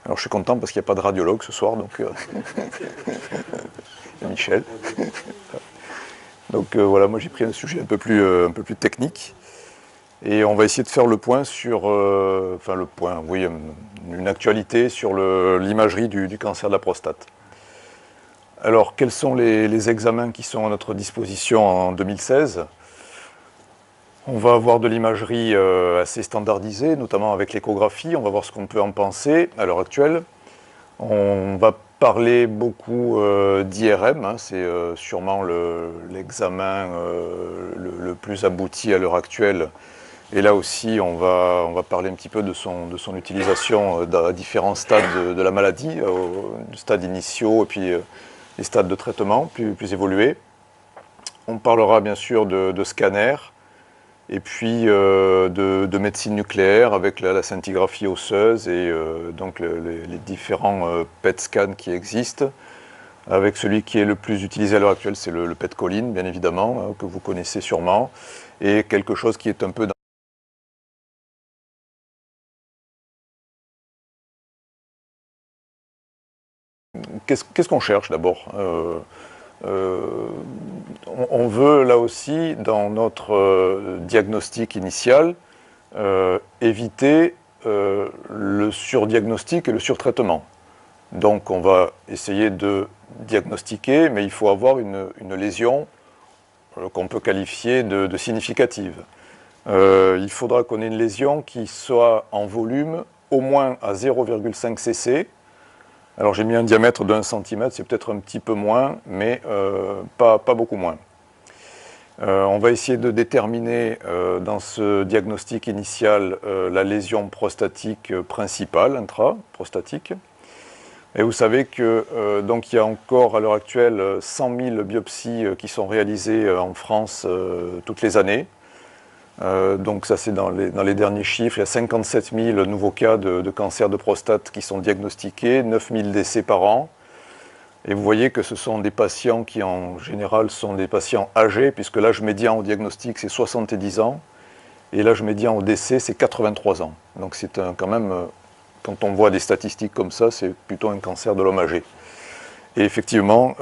Alors je suis content parce qu'il n'y a pas de radiologue ce soir, donc Michel. Donc voilà, moi j'ai pris un sujet un peu plus technique. Et on va essayer de faire le point sur, une actualité sur l'imagerie du cancer de la prostate. Alors, quels sont les examens qui sont à notre disposition en 2016 ? On va avoir de l'imagerie assez standardisée, notamment avec l'échographie. On va voir ce qu'on peut en penser à l'heure actuelle. On va parler beaucoup d'IRM, hein, c'est sûrement l'examen le plus abouti à l'heure actuelle. Et là aussi, on va parler un petit peu de son utilisation à différents stades de la maladie, stades initiaux et puis les stades de traitement plus évolués. On parlera bien sûr de scanner et puis de médecine nucléaire avec la scintigraphie osseuse et donc les différents PET scans qui existent. Avec celui qui est le plus utilisé à l'heure actuelle, c'est le PET choline, bien évidemment, hein, que vous connaissez sûrement, et quelque chose qui est un peu Qu'est-ce qu'on cherche d'abord on veut là aussi, dans notre diagnostic initial, éviter le surdiagnostic et le surtraitement. Donc on va essayer de diagnostiquer, mais il faut avoir une lésion qu'on peut qualifier de significative. Il faudra qu'on ait une lésion qui soit en volume au moins à 0,5 cc. Alors j'ai mis un diamètre de 1 cm, c'est peut-être un petit peu moins, mais pas beaucoup moins. On va essayer de déterminer dans ce diagnostic initial la lésion prostatique principale, intraprostatique. Et vous savez que donc il y a encore à l'heure actuelle 100 000 biopsies qui sont réalisées en France toutes les années. Donc ça c'est dans les derniers chiffres, il y a 57 000 nouveaux cas de cancer de prostate qui sont diagnostiqués, 9 000 décès par an. Et vous voyez que ce sont des patients qui en général sont des patients âgés, puisque l'âge médian au diagnostic c'est 70 ans, et l'âge médian au décès c'est 83 ans. Donc c'est quand même, quand on voit des statistiques comme ça, c'est plutôt un cancer de l'homme âgé. Et effectivement,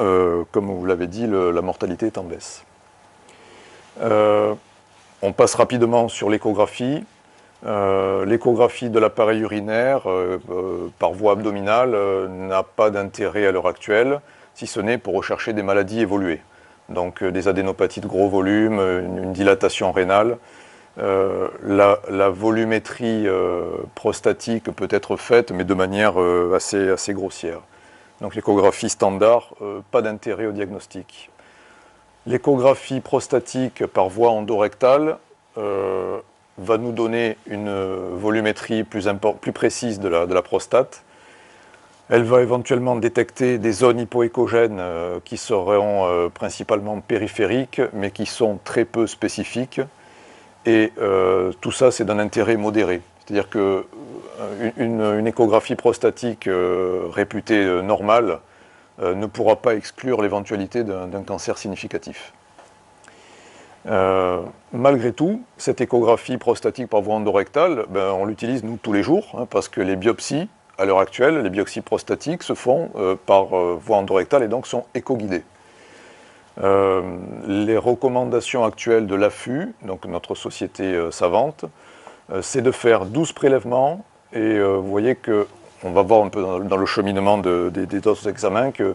comme vous l'avez dit, la mortalité est en baisse. On passe rapidement sur l'échographie. L'échographie de l'appareil urinaire par voie abdominale n'a pas d'intérêt à l'heure actuelle, si ce n'est pour rechercher des maladies évoluées. Donc des adénopathies de gros volume, une dilatation rénale. La volumétrie prostatique peut être faite, mais de manière assez grossière. Donc l'échographie standard, pas d'intérêt au diagnostic. L'échographie prostatique par voie endorectale va nous donner une volumétrie plus précise de la prostate. Elle va éventuellement détecter des zones hypoéchogènes qui seront principalement périphériques, mais qui sont très peu spécifiques. Et tout ça, c'est d'un intérêt modéré. C'est-à-dire qu'une échographie prostatique réputée normale ne pourra pas exclure l'éventualité d'un cancer significatif. Malgré tout, cette échographie prostatique par voie endorectale, on l'utilise nous tous les jours, hein, parce que les biopsies, à l'heure actuelle, les biopsies prostatiques se font par voie endorectale et donc sont écho-guidées. Les recommandations actuelles de l'AFU, donc notre société savante, c'est de faire 12 prélèvements, et vous voyez que, on va voir un peu dans le cheminement des autres examens, que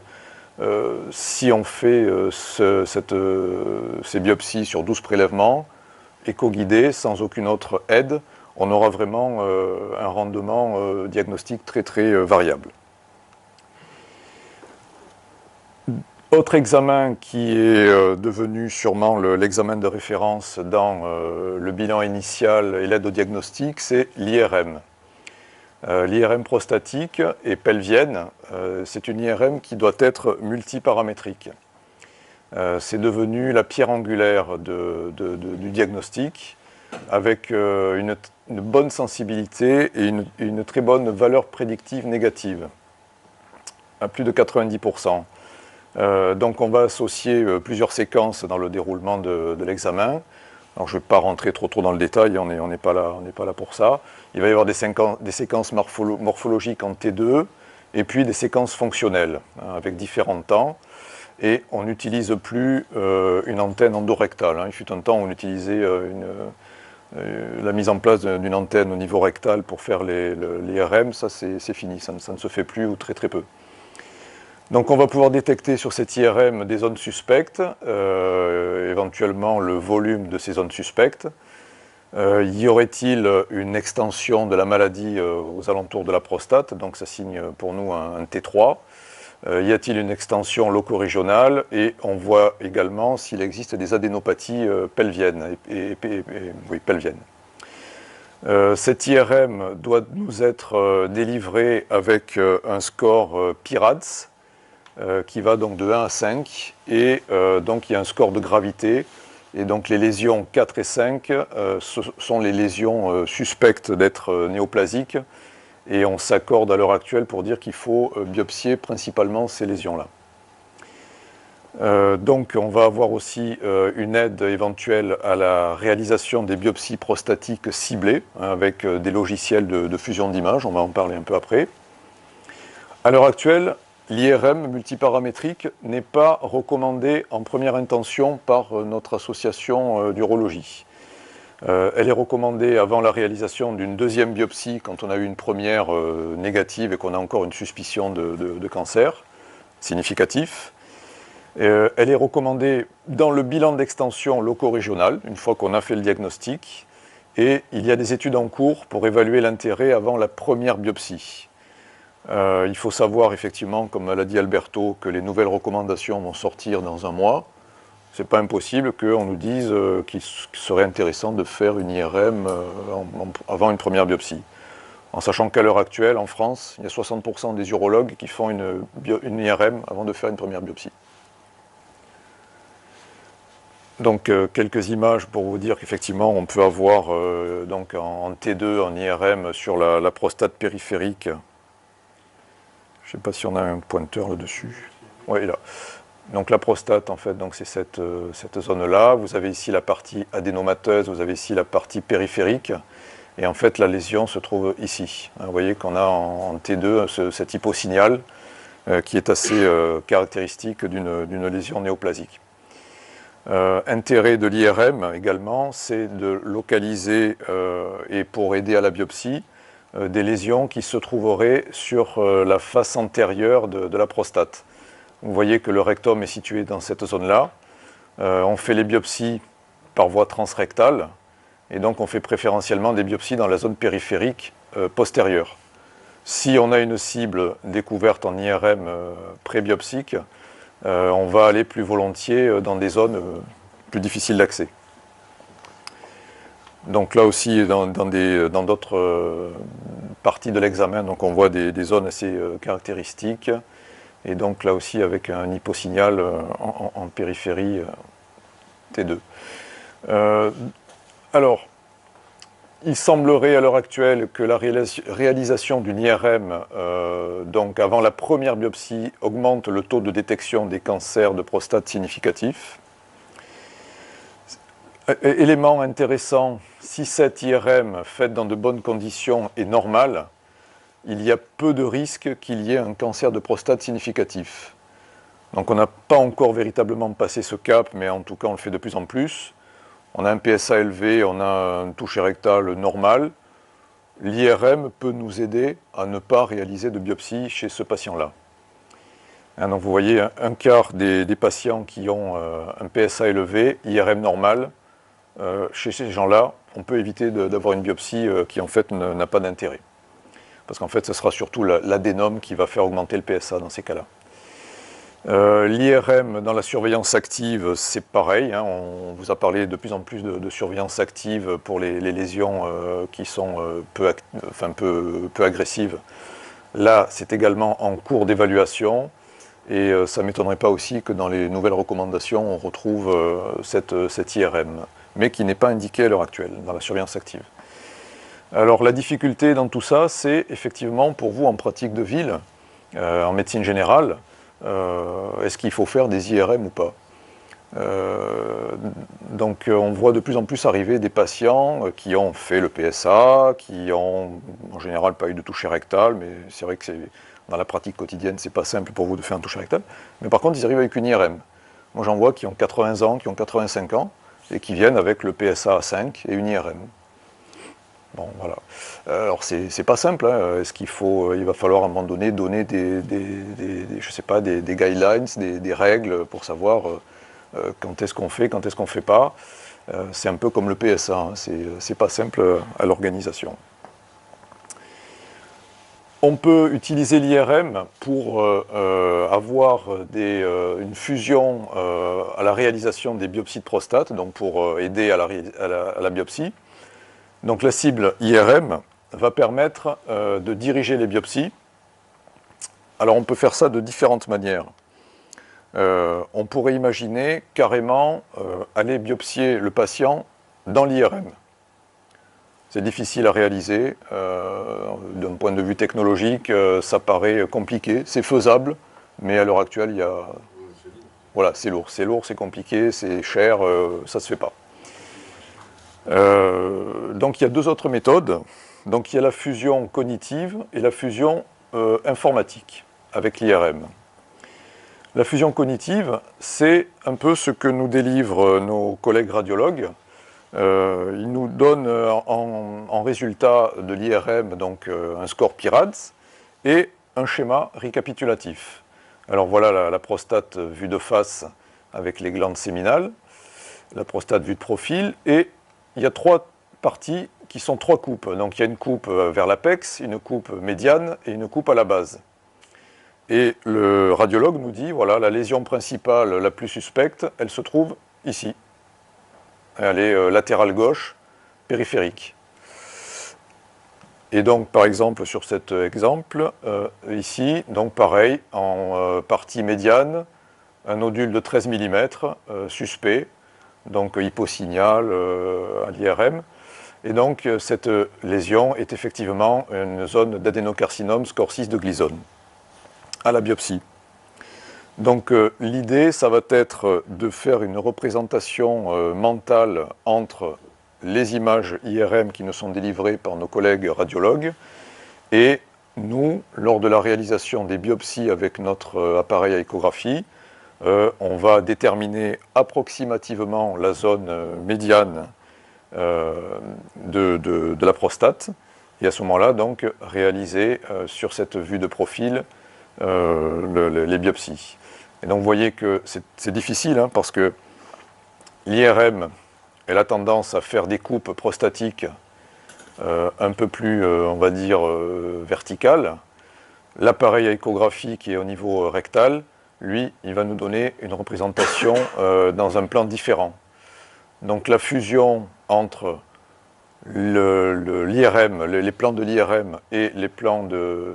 si on fait ces biopsies sur 12 prélèvements, éco-guidés, sans aucune autre aide, on aura vraiment un rendement diagnostique très variable. Autre examen qui est devenu sûrement l'examen de référence dans le bilan initial et l'aide au diagnostic, c'est l'IRM. L'IRM prostatique et pelvienne, c'est une IRM qui doit être multiparamétrique. C'est devenu la pierre angulaire du diagnostic, avec une bonne sensibilité et une très bonne valeur prédictive négative, à plus de 90%. Donc on va associer plusieurs séquences dans le déroulement de l'examen Alors je ne vais pas rentrer trop dans le détail, on n'est pas là pour ça. Il va y avoir des séquences morphologiques en T2, et puis des séquences fonctionnelles, hein, avec différents temps. Et on n'utilise plus une antenne endorectale. Hein. Il fut un temps où on utilisait la mise en place d'une antenne au niveau rectal pour faire l'IRM. Ça, c'est fini, ça ne se fait plus ou très peu. Donc on va pouvoir détecter sur cette IRM des zones suspectes, éventuellement le volume de ces zones suspectes. Y aurait-il une extension de la maladie aux alentours de la prostate? Donc ça signe pour nous un T3. Y a-t-il une extension locorégionale? Et on voit également s'il existe des adénopathies pelviennes. Oui, pelviennes. Cette IRM doit nous être délivrée avec un score PIRADS, qui va donc de 1 à 5, et donc il y a un score de gravité, et donc les lésions 4 et 5 ce sont les lésions suspectes d'être néoplasiques, et on s'accorde à l'heure actuelle pour dire qu'il faut biopsier principalement ces lésions-là. Donc on va avoir aussi une aide éventuelle à la réalisation des biopsies prostatiques ciblées, hein, avec des logiciels de fusion d'images, on va en parler un peu après. À l'heure actuelle, l'IRM multiparamétrique n'est pas recommandée en première intention par notre association d'urologie. Elle est recommandée avant la réalisation d'une deuxième biopsie quand on a eu une première négative et qu'on a encore une suspicion de cancer significatif. Elle est recommandée dans le bilan d'extension locorégional, une fois qu'on a fait le diagnostic, et il y a des études en cours pour évaluer l'intérêt avant la première biopsie. Il faut savoir effectivement, comme l'a dit Alberto, que les nouvelles recommandations vont sortir dans un mois. Ce n'est pas impossible qu'on nous dise qu'il serait intéressant de faire une IRM avant une première biopsie. En sachant qu'à l'heure actuelle, en France, il y a 60% des urologues qui font une IRM avant de faire une première biopsie. Donc quelques images pour vous dire qu'effectivement on peut avoir donc en T2, en IRM, sur la prostate périphérique. Je ne sais pas si on a un pointeur là-dessus. Oui, là. Donc la prostate, en fait, c'est cette zone-là. Vous avez ici la partie adénomateuse, vous avez ici la partie périphérique. Et en fait, la lésion se trouve ici. Vous voyez qu'on a en T2 cet hyposignal qui est assez caractéristique d'une lésion néoplasique. Intérêt de l'IRM également, c'est de localiser, et pour aider à la biopsie, des lésions qui se trouveraient sur la face antérieure de la prostate. Vous voyez que le rectum est situé dans cette zone-là. On fait les biopsies par voie transrectale, et donc on fait préférentiellement des biopsies dans la zone périphérique postérieure. Si on a une cible découverte en IRM pré-biopsique, on va aller plus volontiers dans des zones plus difficiles d'accès. Donc là aussi, dans d'autres parties de l'examen, on voit des zones assez caractéristiques, et donc là aussi avec un hyposignal en périphérie T2. Alors, il semblerait à l'heure actuelle que la réalisation d'une IRM, donc avant la première biopsie, augmente le taux de détection des cancers de prostate significatifs. Élément intéressant, si cette IRM faite dans de bonnes conditions est normale, il y a peu de risques qu'il y ait un cancer de prostate significatif. Donc on n'a pas encore véritablement passé ce cap, mais en tout cas on le fait de plus en plus. On a un PSA élevé, on a un toucher rectal normal. L'IRM peut nous aider à ne pas réaliser de biopsie chez ce patient-là. Donc vous voyez, un quart des patients qui ont un PSA élevé, IRM normal, chez ces gens-là, on peut éviter d'avoir une biopsie qui en fait n'a pas d'intérêt. Parce qu'en fait, ce sera surtout l'adénome qui va faire augmenter le PSA dans ces cas-là. L'IRM dans la surveillance active, c'est pareil. Hein, on vous a parlé de plus en plus de surveillance active pour les lésions qui sont peu agressives. Là, c'est également en cours d'évaluation. Et ça ne m'étonnerait pas aussi que dans les nouvelles recommandations, on retrouve cette IRM, mais qui n'est pas indiquée à l'heure actuelle dans la surveillance active. Alors la difficulté dans tout ça, c'est effectivement pour vous en pratique de ville, en médecine générale, est-ce qu'il faut faire des IRM ou pas? Donc on voit de plus en plus arriver des patients qui ont fait le PSA, qui ont en général pas eu de toucher rectal, mais c'est vrai que dans la pratique quotidienne, c'est pas simple pour vous de faire un toucher rectal. Mais par contre, ils arrivent avec une IRM. Moi j'en vois qui ont 80 ans, qui ont 85 ans, et qui viennent avec le PSA à 5 et une IRM. Bon, voilà. Alors c'est pas simple, hein. Est-ce il va falloir à un moment donné donner je sais pas, des guidelines, des règles pour savoir quand est-ce qu'on fait, quand est-ce qu'on fait pas. C'est un peu comme le PSA, hein. C'est pas simple à l'organisation. On peut utiliser l'IRM pour avoir une fusion à la réalisation des biopsies de prostate, donc pour aider à la biopsie. Donc la cible IRM va permettre de diriger les biopsies. Alors on peut faire ça de différentes manières. On pourrait imaginer carrément aller biopsier le patient dans l'IRM. C'est difficile à réaliser. D'un point de vue technologique, ça paraît compliqué. C'est faisable, mais à l'heure actuelle, il y a... Voilà, c'est lourd, c'est compliqué, c'est cher, ça ne se fait pas. Donc il y a deux autres méthodes. Donc il y a la fusion cognitive et la fusion informatique avec l'IRM. La fusion cognitive, c'est un peu ce que nous délivrent nos collègues radiologues. Ils nous donnent en résultat de l'IRM donc un score PIRADS et un schéma récapitulatif. Alors voilà la prostate vue de face avec les glandes séminales, la prostate vue de profil, et il y a trois parties qui sont trois coupes. Donc il y a une coupe vers l'apex, une coupe médiane et une coupe à la base. Et le radiologue nous dit, voilà, la lésion principale la plus suspecte, elle se trouve ici. Elle est latérale gauche, périphérique. Et donc, par exemple, sur cet exemple, ici, donc pareil, en partie médiane, un nodule de 13 mm, suspect, donc hyposignal à l'IRM. Et donc, cette lésion est effectivement une zone d'adénocarcinome score 6 de Gleason à la biopsie. Donc l'idée, ça va être de faire une représentation mentale entre les images IRM qui nous sont délivrées par nos collègues radiologues et nous, lors de la réalisation des biopsies avec notre appareil à échographie, on va déterminer approximativement la zone médiane de la prostate et à ce moment-là, donc, réaliser sur cette vue de profil les biopsies. Et donc vous voyez que c'est difficile hein, parce que l'IRM, elle a tendance à faire des coupes prostatiques un peu plus, on va dire, verticales. L'appareil à échographie qui est au niveau rectal, lui, il va nous donner une représentation dans un plan différent. Donc la fusion entre l'IRM, les plans de l'IRM et les plans de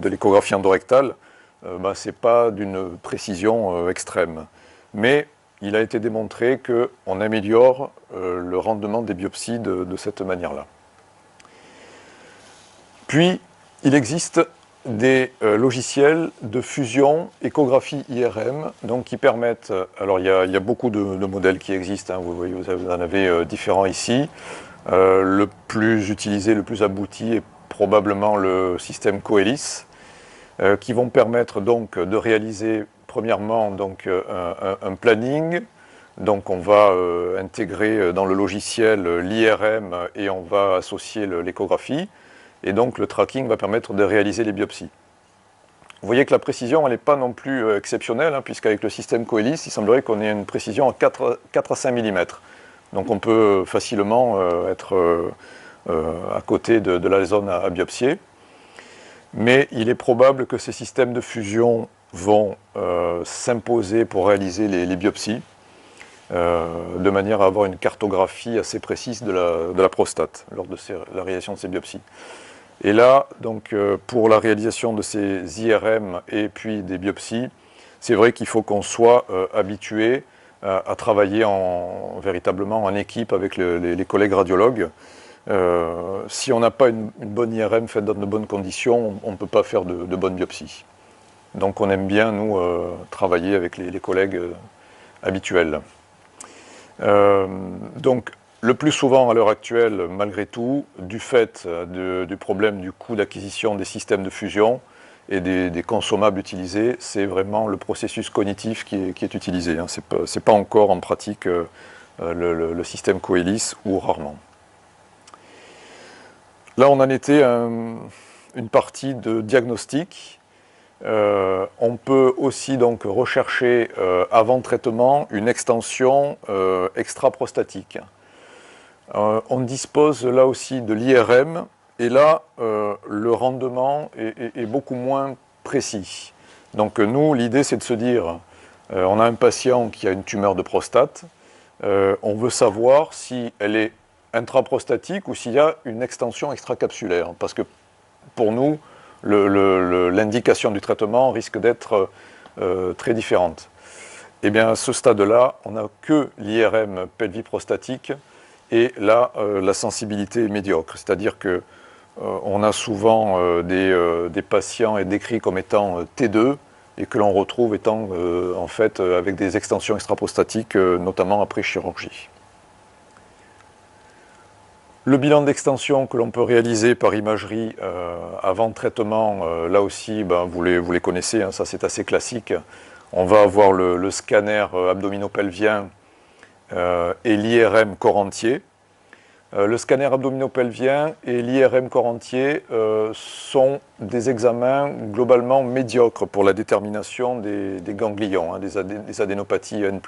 l'échographie endorectale, ce n'est pas d'une précision extrême. Mais il a été démontré qu'on améliore le rendement des biopsies de cette manière-là. Puis, il existe des logiciels de fusion échographie IRM donc qui permettent, alors il y a beaucoup de modèles qui existent, hein, vous voyez, vous en avez différents ici. Le plus utilisé, le plus abouti est probablement le système Coelis, qui vont permettre donc de réaliser premièrement donc, un planning. Donc on va intégrer dans le logiciel l'IRM et on va associer l'échographie. Et donc le tracking va permettre de réaliser les biopsies. Vous voyez que la précision, elle n'est pas non plus exceptionnelle, hein, puisqu'avec le système Coelis, il semblerait qu'on ait une précision à 4 à 5 mm. Donc on peut facilement être à côté de la zone à biopsier. Mais il est probable que ces systèmes de fusion vont s'imposer pour réaliser les biopsies, de manière à avoir une cartographie assez précise de la prostate lors de la réalisation de ces biopsies. Et là, donc, pour la réalisation de ces IRM et puis des biopsies, c'est vrai qu'il faut qu'on soit habitué à travailler véritablement en équipe avec les collègues radiologues. Si on n'a pas une bonne IRM faite dans de bonnes conditions, on ne peut pas faire de bonnes biopsies. Donc on aime bien, nous, travailler avec les collègues habituelle. Donc, le plus souvent à l'heure actuelle, malgré tout, du fait du problème du coût d'acquisition des systèmes de fusion et des consommables utilisés, c'est vraiment le processus cognitif qui est utilisé. Hein. Ce n'est pas encore en pratique le système Coelis, ou rarement. Là, on en était à une partie de diagnostic. On peut aussi donc rechercher avant traitement une extension extra-prostatique. On dispose là aussi de l'IRM, et là, le rendement est beaucoup moins précis. Donc nous, l'idée, c'est de se dire, on a un patient qui a une tumeur de prostate, on veut savoir si elle est intraprostatique ou s'il y a une extension extracapsulaire. Parce que pour nous, l'indication du traitement risque d'être très différente. Et bien à ce stade-là, on n'a que l'IRM pelviprostatique, et là, la sensibilité est médiocre. C'est-à-dire que on a souvent des patients décrits comme étant T2, et que l'on retrouve étant en fait avec des extensions extraprostatiques, notamment après chirurgie. Le bilan d'extension que l'on peut réaliser par imagerie avant traitement, là aussi, vous les connaissez, hein, ça c'est assez classique. On va avoir le scanner abdominopelvien et l'IRM corps entier. Le scanner abdominopelvien et l'IRM corps entier sont des examens globalement médiocres pour la détermination des ganglions, hein, des adénopathies N+.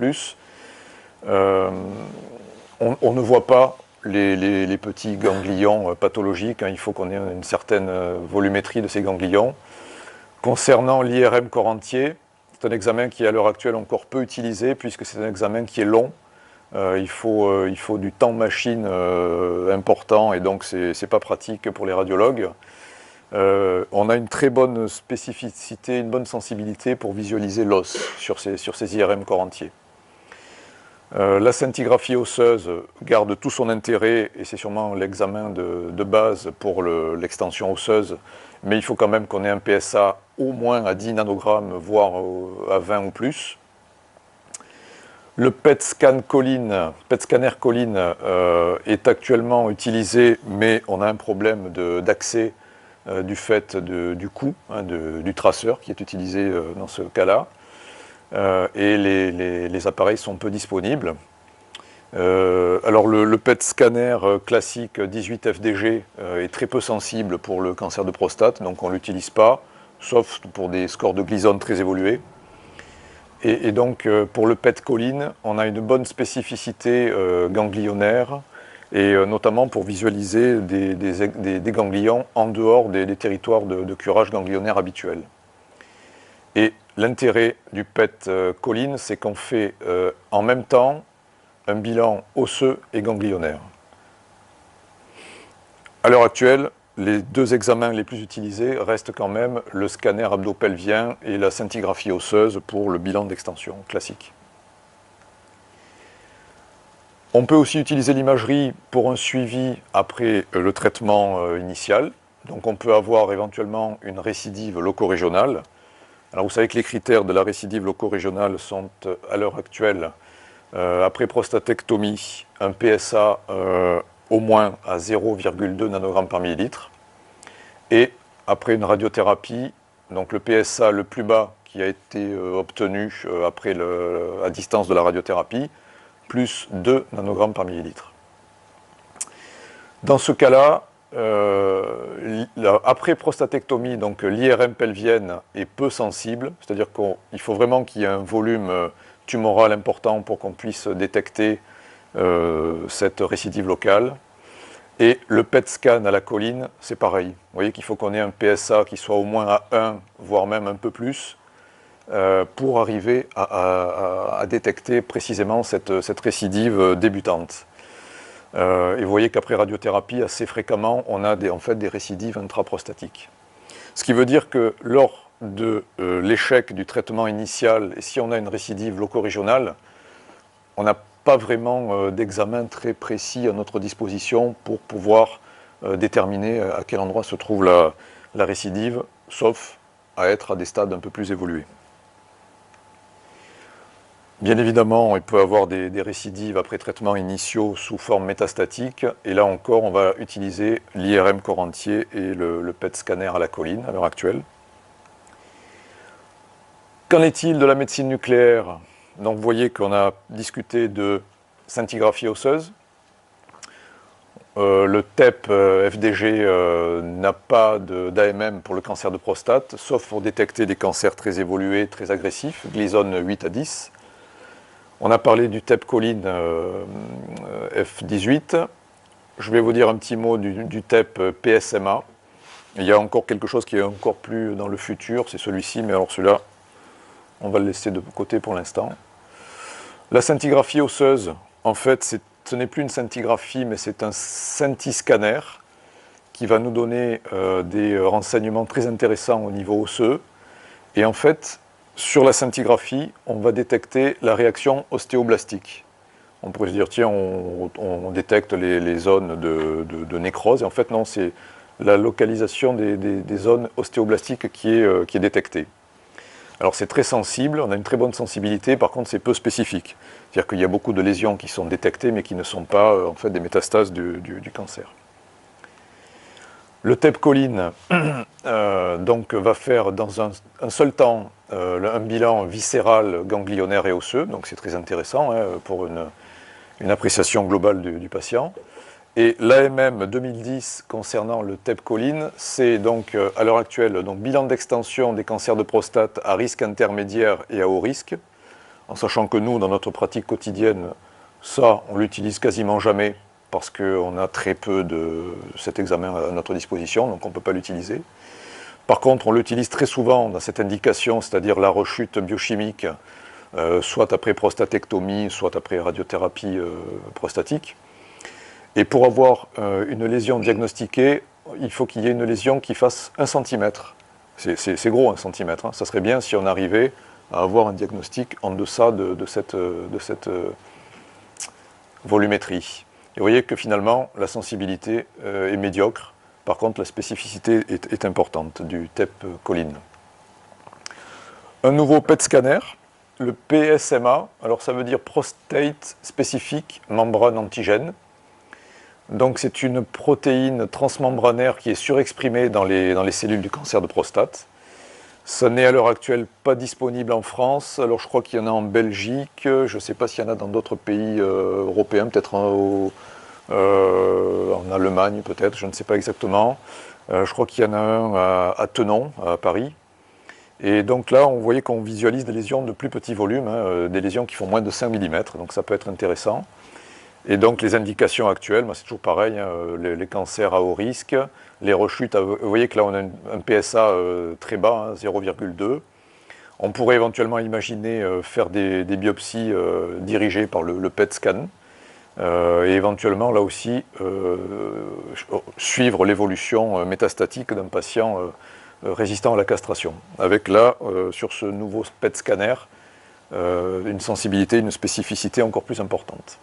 On ne voit pas les petits ganglions pathologiques, hein, il faut qu'on ait une certaine volumétrie de ces ganglions. Concernant l'IRM corps entier, c'est un examen qui est à l'heure actuelle encore peu utilisé, puisque c'est un examen qui est long. Il faut du temps machine important, et donc c'est pas pratique pour les radiologues. On a une très bonne spécificité, une bonne sensibilité pour visualiser l'os sur ces IRM corps entier. La scintigraphie osseuse garde tout son intérêt, et c'est sûrement l'examen de base pour l'extension osseuse, mais il faut quand même qu'on ait un PSA au moins à 10 nanogrammes, voire à 20 ou plus. Le PET scanner choline est actuellement utilisé, mais on a un problème d'accès du fait du coût, hein, du traceur qui est utilisé dans ce cas-là. Et les appareils sont peu disponibles. Alors le PET scanner classique 18 FDG est très peu sensible pour le cancer de prostate, donc on ne l'utilise pas, sauf pour des scores de Gleason très évolués. Et donc pour le PET choline, on a une bonne spécificité ganglionnaire, et notamment pour visualiser des ganglions en dehors des territoires de curage ganglionnaire habituels. Et l'intérêt du PET choline, c'est qu'on fait en même temps un bilan osseux et ganglionnaire. À l'heure actuelle, les deux examens les plus utilisés restent quand même le scanner abdo-pelvien et la scintigraphie osseuse pour le bilan d'extension classique. On peut aussi utiliser l'imagerie pour un suivi après le traitement initial. Donc on peut avoir éventuellement une récidive loco-régionale. Alors vous savez que les critères de la récidive loco-régionale sont à l'heure actuelle, après prostatectomie, un PSA au moins à 0,2 nanogrammes par millilitre. Et après une radiothérapie, donc le PSA le plus bas qui a été obtenu à distance de la radiothérapie, plus 2 nanogrammes par millilitre. Dans ce cas-là, après prostatectomie, donc l'IRM pelvienne est peu sensible, c'est-à-dire qu'il faut vraiment qu'il y ait un volume tumoral important pour qu'on puisse détecter cette récidive locale. Et le PET scan à la choline, c'est pareil. Vous voyez qu'il faut qu'on ait un PSA qui soit au moins à 1, voire même un peu plus, pour arriver à détecter précisément cette récidive débutante. Et vous voyez qu'après radiothérapie, assez fréquemment, on a en fait des récidives intraprostatiques. Ce qui veut dire que lors de l'échec du traitement initial, et si on a une récidive loco-régionale, on n'a pas vraiment d'examen très précis à notre disposition pour pouvoir déterminer à quel endroit se trouve la récidive, sauf à être à des stades un peu plus évolués. Bien évidemment, il peut y avoir des récidives après traitements initiaux sous forme métastatique. Et là encore, on va utiliser l'IRM corps entier et le PET scanner à la colline à l'heure actuelle. Qu'en est-il de la médecine nucléaire? Donc vous voyez qu'on a discuté de scintigraphie osseuse. Le TEP FDG n'a pas d'AMM pour le cancer de prostate, sauf pour détecter des cancers très évolués, très agressifs, Gleason 8 à 10. On a parlé du TEP choline F18. Je vais vous dire un petit mot du TEP PSMA. Il y a encore quelque chose qui est encore plus dans le futur, c'est celui-ci, mais alors celui-là, on va le laisser de côté pour l'instant. La scintigraphie osseuse, en fait, ce n'est plus une scintigraphie, mais c'est un scintiscanner qui va nous donner des renseignements très intéressants au niveau osseux. Et en fait, sur la scintigraphie, on va détecter la réaction ostéoblastique. On pourrait se dire, tiens, on détecte les zones de nécrose. Et en fait, non, c'est la localisation des zones ostéoblastiques qui est détectée. Alors c'est très sensible, on a une très bonne sensibilité, par contre c'est peu spécifique. C'est-à-dire qu'il y a beaucoup de lésions qui sont détectées, mais qui ne sont pas en fait des métastases du cancer. Le TEP choline donc, va faire dans un seul temps un bilan viscéral, ganglionnaire et osseux, donc c'est très intéressant hein, pour une appréciation globale du patient. Et l'AMM 2010 concernant le TEP choline, c'est donc à l'heure actuelle donc, bilan d'extension des cancers de prostate à risque intermédiaire et à haut risque, en sachant que nous, dans notre pratique quotidienne, ça, on l'utilise quasiment jamais parce qu'on a très peu de cet examen à notre disposition, donc on ne peut pas l'utiliser. Par contre, on l'utilise très souvent dans cette indication, c'est-à-dire la rechute biochimique, soit après prostatectomie, soit après radiothérapie prostatique. Et pour avoir une lésion diagnostiquée, il faut qu'il y ait une lésion qui fasse 1 cm. C'est gros 1 cm. Hein. Ça serait bien si on arrivait à avoir un diagnostic en deçà de cette volumétrie. Et vous voyez que finalement, la sensibilité est médiocre. Par contre, la spécificité est importante du TEP choline. Un nouveau PET scanner, le PSMA. Alors ça veut dire Prostate Specific Membrane Antigène. Donc c'est une protéine transmembranaire qui est surexprimée dans les cellules du cancer de prostate. Ça n'est à l'heure actuelle pas disponible en France. Alors je crois qu'il y en a en Belgique, je ne sais pas s'il y en a dans d'autres pays européens, peut-être en Allemagne peut-être, je ne sais pas exactement. Je crois qu'il y en a un à Tenon, à Paris. Et donc là, on voyait qu'on visualise des lésions de plus petit volume, hein, des lésions qui font moins de 5 mm, donc ça peut être intéressant. Et donc les indications actuelles, c'est toujours pareil, hein, les cancers à haut risque, les rechutes, vous voyez que là on a un PSA très bas, hein, 0,2. On pourrait éventuellement imaginer faire des biopsies dirigées par le PET scan, et éventuellement là aussi suivre l'évolution métastatique d'un patient résistant à la castration, avec là, sur ce nouveau PET scanner, une sensibilité, une spécificité encore plus importante.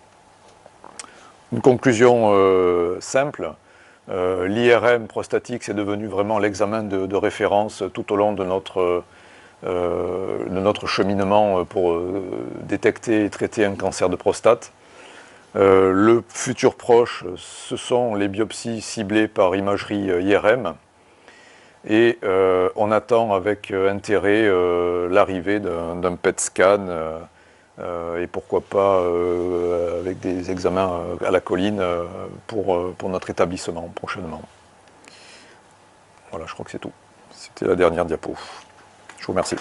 Une conclusion simple, l'IRM prostatique c'est devenu vraiment l'examen de référence tout au long de notre cheminement pour détecter et traiter un cancer de prostate. Le futur proche, ce sont les biopsies ciblées par imagerie IRM et on attend avec intérêt l'arrivée d'un PET scan et pourquoi pas avec des examens à la colline pour notre établissement prochainement. Voilà, je crois que c'est tout. C'était la dernière diapo. Je vous remercie.